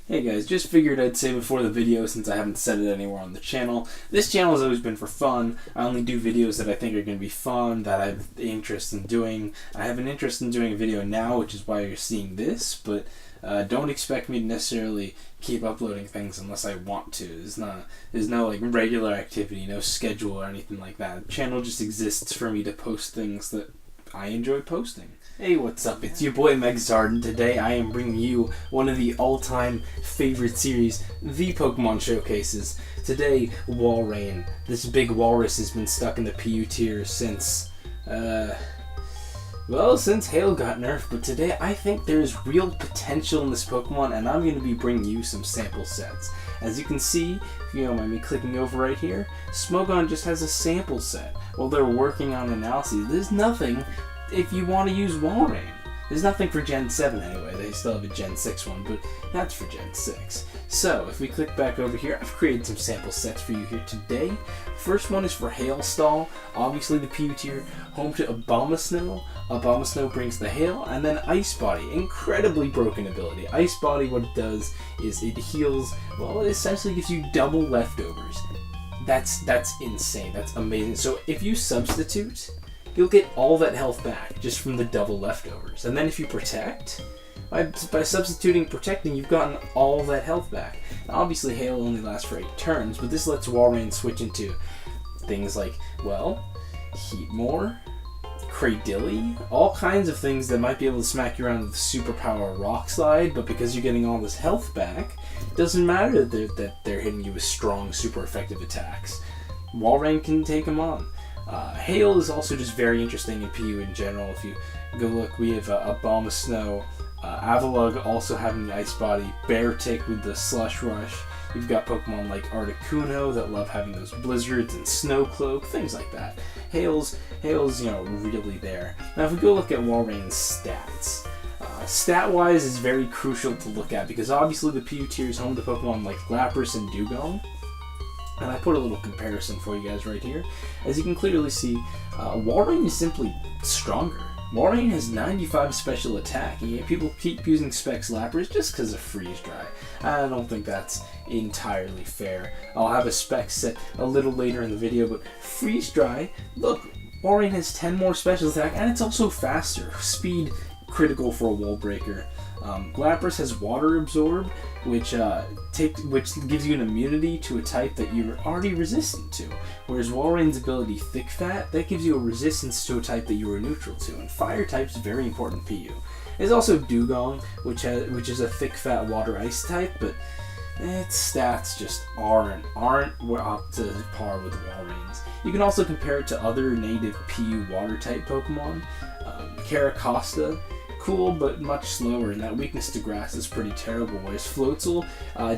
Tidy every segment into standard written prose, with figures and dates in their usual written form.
Hey guys, just figured I'd say before the video, since I haven't said it anywhere on the channel, this channel has always been for fun. I only do videos that I think are going to be fun, that I have interest in doing. I have an interest in doing a video now, which is why you're seeing this, but don't expect me to necessarily keep uploading things unless I want to. There's no like regular activity, no schedule or anything like that. The channel just exists for me to post things that I enjoy posting. Hey, what's up? It's your boy Megzard, and today I am bringing you one of the all-time favorite series, the Pokemon Showcases. Today, Walrein. This big walrus has been stuck in the PU tier since, since Hail got nerfed, but today I think there's real potential in this Pokemon, and I'm going to be bringing you some sample sets. As you can see, if you don't mind me clicking over right here, Smogon just has a sample set. While they're working on analyses, there's nothing if you want to use Walrein. There's nothing for Gen 7 anyway. They still have a Gen 6 one, but that's for Gen 6. So, if we click back over here, I've created some sample sets for you here today. First one is for Hailstall, obviously the PU tier, home to Abomasnow. Abomasnow brings the Hail, and then Ice Body, incredibly broken ability. Ice Body, what it does is it heals, well, it essentially gives you double leftovers. That's insane, that's amazing. So if you substitute, you'll get all that health back just from the double leftovers. And then if you protect, by substituting protecting, you've gotten all that health back. Now, obviously, Hail only lasts for 8 turns, but this lets Walrein switch into things like, well, Heatmore, Cradilly, all kinds of things that might be able to smack you around with Superpower Rock Slide, but because you're getting all this health back, it doesn't matter that they're hitting you with strong, super effective attacks. Walrein can take them on. Hail is also just very interesting in PU in general. If you go look, we have Abomasnow, Avalugg also having the Ice Body, Beartic with the Slush Rush. You've got Pokemon like Articuno that love having those blizzards and Snowcloak, things like that. Hail's really there. Now if we go look at Walrein's stats, stat-wise is very crucial to look at because obviously the PU tier is home to Pokemon like Lapras and Dugong. And I put a little comparison for you guys right here. As you can clearly see, Walrein is simply stronger. Walrein has 95 special attack, and yet people keep using Specs Lapras just because of Freeze Dry. I don't think that's entirely fair. I'll have a Specs set a little later in the video, but Freeze Dry, look, Walrein has 10 more special attack, and it's also faster. Speed, critical for a Wall Breaker. Lapras has Water Absorb, which gives you an immunity to a type that you're already resistant to. Whereas Walrein's ability Thick Fat, that gives you a resistance to a type that you were neutral to. And Fire type's very important PU. There's also Dugong, which is a Thick Fat Water Ice type, but its stats just aren't up to par with Walrein's. You can also compare it to other native PU Water type Pokemon. Caracosta, cool, but much slower, and that weakness to grass is pretty terrible, whereas Floatzel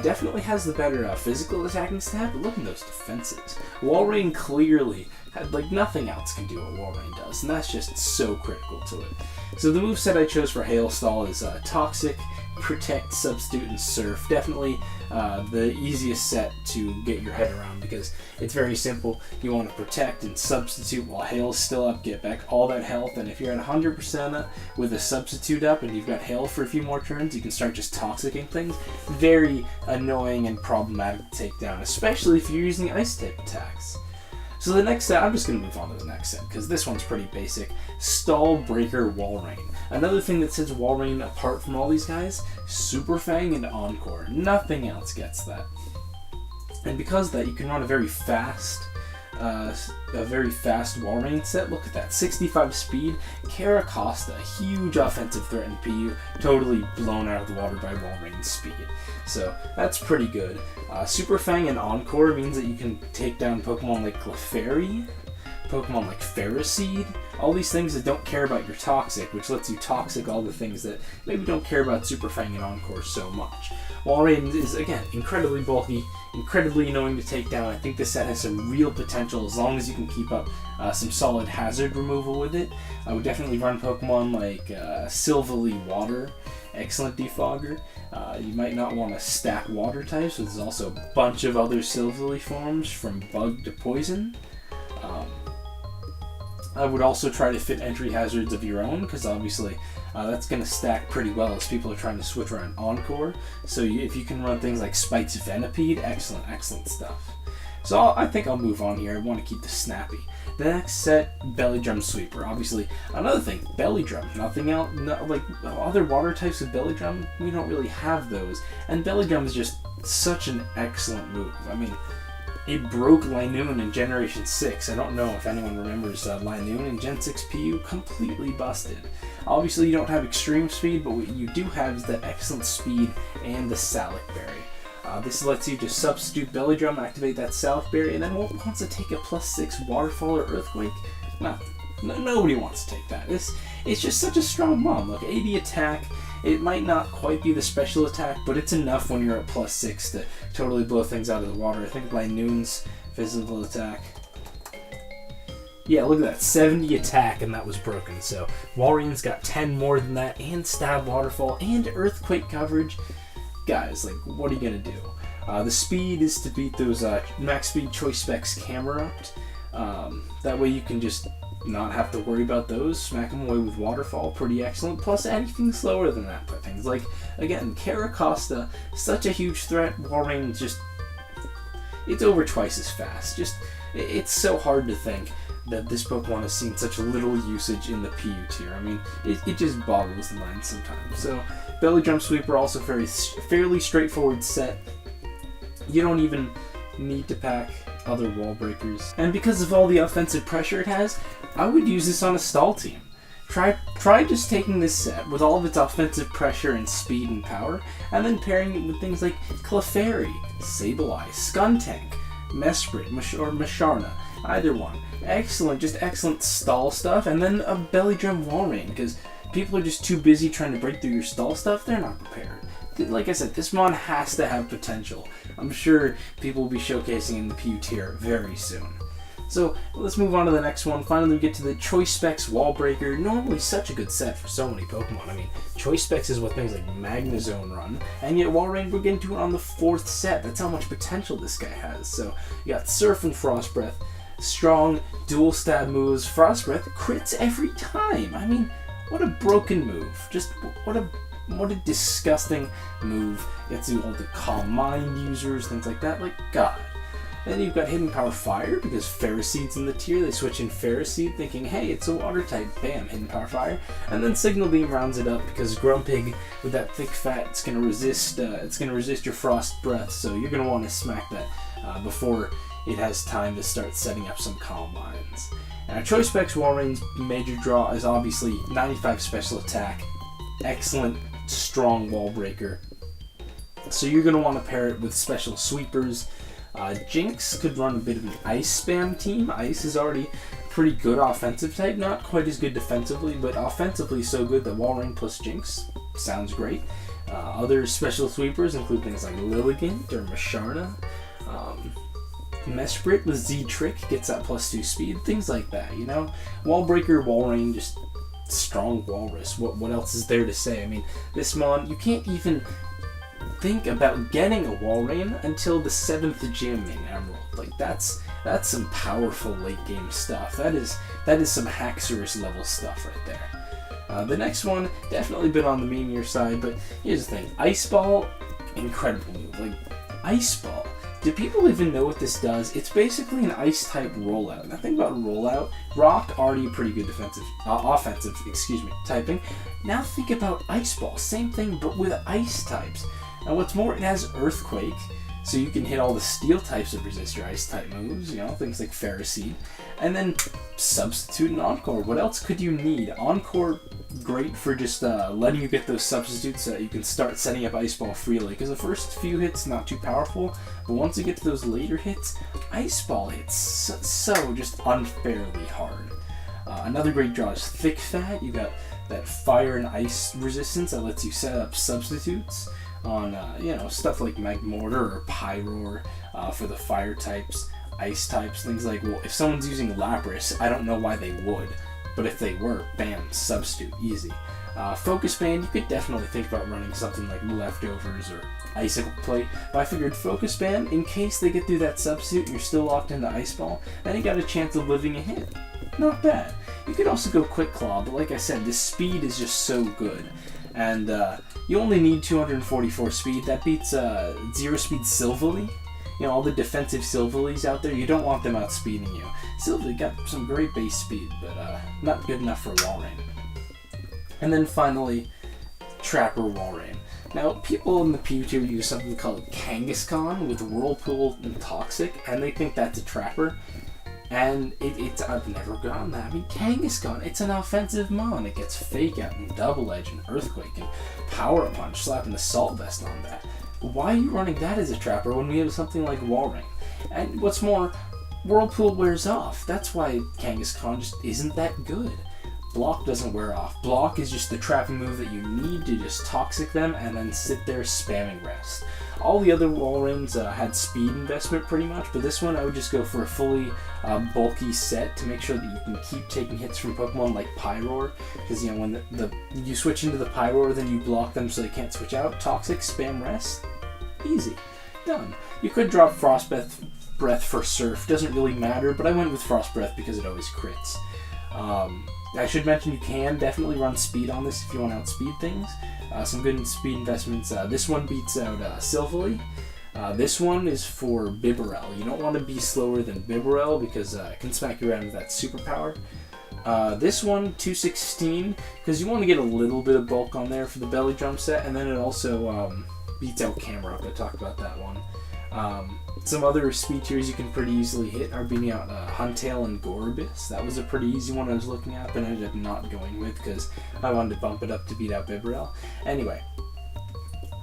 definitely has the better physical attacking stat, but look at those defenses. Walrein clearly had, nothing else can do what Walrein does, and that's just so critical to it. So the moveset I chose for Hailstall is Toxic, Protect, Substitute, and Surf. Definitely the easiest set to get your head around because it's very simple. You want to protect and substitute while Hail's still up, get back all that health, and if you're at 100% with a substitute up and you've got Hail for a few more turns, you can start just toxicing things. Very annoying and problematic to take down, especially if you're using Ice type attacks. So the next set, I'm just going to move on to the next set because this one's pretty basic. Stallbreaker Walrein. Another thing that sets Walrein apart from all these guys, Super Fang and Encore. Nothing else gets that. And because of that, you can run a very fast Walrein set. Look at that, 65 speed. Caracosta, huge offensive threat in PU, totally blown out of the water by Walrein's speed. So that's pretty good. Super Fang and Encore means that you can take down Pokemon like Clefairy, Pokemon like Ferroseed, all these things that don't care about your Toxic, which lets you Toxic all the things that maybe don't care about Super Fang and Encore so much. Walrein is, again, incredibly bulky, incredibly annoying to take down. I think this set has some real potential as long as you can keep up some solid hazard removal with it. I would definitely run Pokemon like Silvally Water, excellent defogger. You might not want to stack water types, but there's also a bunch of other Silvally forms from bug to poison. I would also try to fit entry hazards of your own, because obviously that's going to stack pretty well as people are trying to switch around Encore. So if you can run things like Spike's Venipede, excellent, excellent stuff. So I think I'll move on here. I want to keep this snappy. The next set, Belly Drum Sweeper. Obviously, another thing, Belly Drum. Nothing else, like other water types of Belly Drum, we don't really have those. And Belly Drum is just such an excellent move. I mean, it broke Linoon in Generation 6. I don't know if anyone remembers Linoon in Gen 6 PU, completely busted. Obviously, you don't have extreme speed, but what you do have is the excellent speed and the Salic Berry. This lets you just substitute Belly Drum, activate that Salic Berry, and then wants to take a +6 Waterfall or Earthquake? No, nobody wants to take that. It's just such a strong bomb. Look, 80 attack, it might not quite be the special attack, but it's enough when you're at +6 to totally blow things out of the water. I think Linoon's physical attack. Yeah, look at that, 70 attack, and that was broken. So Walrein's got 10 more than that, and Stab Waterfall, and Earthquake coverage. Guys, like, what are you gonna do? The speed is to beat those max speed choice specs camera ups. That way you can just not have to worry about those. Smack them away with Waterfall, pretty excellent. Plus anything slower than that, but things like, again, Caracosta, such a huge threat. Walrein just, it's over twice as fast. Just, it's so hard to think that this Pokemon has seen such little usage in the PU tier. I mean, it just boggles the mind sometimes. So, Belly Drum Sweeper, also fairly straightforward set. You don't even need to pack other wall breakers. And because of all the offensive pressure it has, I would use this on a stall team. Try just taking this set with all of its offensive pressure and speed and power, and then pairing it with things like Clefairy, Sableye, Skuntank, Mesprit, or Masharna, either one. Excellent, just excellent stall stuff, and then a Belly Drum Walrein, because people are just too busy trying to break through your stall stuff, they're not prepared. Like I said, this mon has to have potential. I'm sure people will be showcasing in the PU tier very soon. So let's move on to the next one. Finally, we get to the Choice Specs Wall Breaker. Normally such a good set for so many Pokemon. I mean, Choice Specs is what things like Magnezone run, and yet Walrein, we're getting to it on the 4th set. That's how much potential this guy has. So you got Surf and Frost Breath, strong dual stab moves. Frost Breath crits every time. I mean, what a broken move. Just what a disgusting move. It's all the Calm Mind users, things like that. Like, God. Then you've got Hidden Power Fire, because Ferroseed's in the tier. They switch in Ferroseed, thinking, hey, it's a water type. Bam, Hidden Power Fire. And then Signal Beam rounds it up, because Grumpig, with that thick fat, it's gonna resist your Frost Breath. So you're gonna want to smack that before it has time to start setting up some Calm Minds. Now, Choice Specs Walrein's major draw is obviously 95 special attack, excellent, strong wall breaker. So you're going to want to pair it with special sweepers. Jinx could run a bit of an ice spam team. Ice is already pretty good offensive type, not quite as good defensively, but offensively so good that Walrein plus Jinx sounds great. Other special sweepers include things like Lilligant or Masharna. Mesprit with Z-Trick gets that +2 speed, things like that, you know? Wall Breaker, Walrein, just strong Walrus. What else is there to say? I mean, this mon, you can't even think about getting a Walrein until the 7th gym in Emerald. Like, that's some powerful late game stuff. That is some Haxorus level stuff right there. The next one, definitely been on the meanier side, but here's the thing. Ice Ball, incredible move. Like, Ice Ball. Do people even know what this does? It's basically an ice-type rollout. Now think about rollout. Rock, already pretty good offensive typing. Now think about Ice Ball. Same thing, but with ice types. And what's more, it has Earthquake, so you can hit all the steel types that resist your ice-type moves, you know, things like Ferroseed. And then substitute an Encore. What else could you need? Encore, great for just letting you get those substitutes so that you can start setting up Ice Ball freely. Because the first few hits, not too powerful, but once you get to those later hits, Ice Ball hits so just unfairly hard. Another great draw is Thick Fat. You got that fire and ice resistance that lets you set up substitutes on stuff like Magmortar or Pyroar for the fire types, ice types, things like, well, if someone's using Lapras, I don't know why they would, but if they were, bam, substitute, easy. Focus Band, you could definitely think about running something like Leftovers or Icicle Plate, but I figured Focus Band, in case they get through that substitute and you're still locked into Ice Ball, then you got a chance of living a hit. not bad. You could also go Quick Claw, but like I said, this speed is just so good. And you only need 244 speed. That beats 0 speed Silvally. You know, all the defensive Silvallies out there, you don't want them outspeeding you. Silvally got some great base speed, but not good enough for Walrein. And then finally, Trapper Walrein. Now, people in the PU tier use something called Kangaskhan with Whirlpool and Toxic, and they think that's a Trapper. And I've never gone that. I mean, Kangaskhan, it's an offensive mon. It gets Fake Out and Double Edge and Earthquake and Power Punch, slapping Assault Vest on that. Why are you running that as a Trapper when we have something like Walrein? And what's more, Whirlpool wears off. That's why Kangaskhan just isn't that good. Block doesn't wear off. Block is just the trapping move that you need to just Toxic them and then sit there spamming Rest. All the other Walreins had speed investment pretty much, but this one I would just go for a fully bulky set to make sure that you can keep taking hits from Pokemon like Pyroar, because you know when you switch into the Pyroar, then you block them so they can't switch out. Toxic, spam Rest, easy, done. You could drop Frost Breath for Surf, doesn't really matter, but I went with Frost Breath because it always crits. I should mention you can definitely run speed on this if you want to outspeed things. Some good speed investments. This one beats out Silvally. This one is for Bibarel. You don't want to be slower than Bibarel because it can smack you around with that superpower. This one, 216, because you want to get a little bit of bulk on there for the belly drum set, and then it also beats out Camerupt. I talked about that one. Some other speed tiers you can pretty easily hit are beating out Huntail and Gorbis. That was a pretty easy one I was looking at, but I ended up not going with because I wanted to bump it up to beat out Bibarel. Anyway,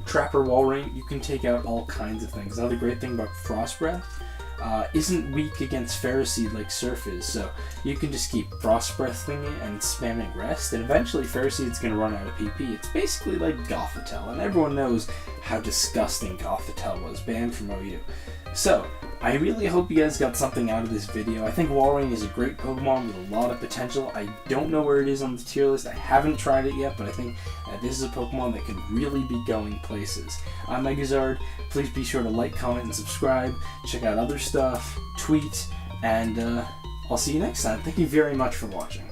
Trapper Walrein, you can take out all kinds of things. Another great thing about Frost Breath isn't weak against Ferroseed like Surf is, so you can just keep Frost Breathing it and spamming Rest, and eventually Ferroseed's going to run out of PP. It's basically like Gothitelle, and everyone knows how disgusting Gothitelle was, banned from OU. So, I really hope you guys got something out of this video. I think Walrein is a great Pokemon with a lot of potential. I don't know where it is on the tier list. I haven't tried it yet, but I think this is a Pokemon that could really be going places. I'm Megazard. Please be sure to like, comment, and subscribe. Check out other stuff, tweet, and I'll see you next time. Thank you very much for watching.